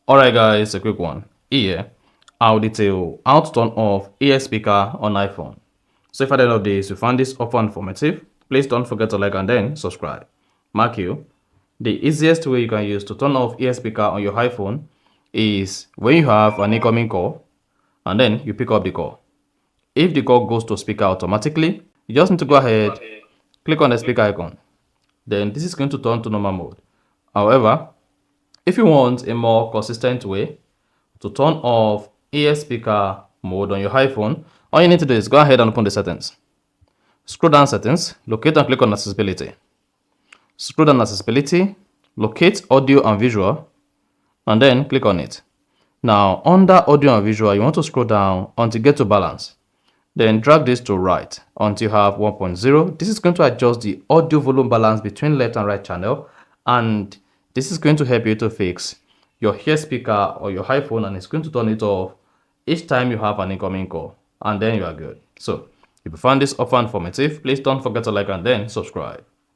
Alright guys, a quick one. Here, I'll detail how to turn off ear speaker on iPhone. So if at the end of this you found this offer informative, please don't forget to like and then subscribe. Mark you, the easiest way you can use to turn off ear speaker on your iPhone is when you have an incoming call and then you pick up the call. If the call goes to speaker automatically, you just need to go ahead, click on the speaker icon. Then this is going to turn to normal mode. However, if you want a more consistent way to turn off ear speaker mode on your iPhone, all you need to do is go ahead and open the settings. Scroll down settings, locate and click on accessibility. Scroll down accessibility, locate audio and visual, and then click on it. Now, under audio and visual, you want to scroll down until you get to balance. Then drag this to right until you have 1.0. This is going to adjust the audio volume balance between left and right channel, and this is going to help you to fix your ear speaker or your iPhone, and it's going to turn it off each time you have an incoming call, and then you are good. So if you found this offer informative, please don't forget to like and then subscribe.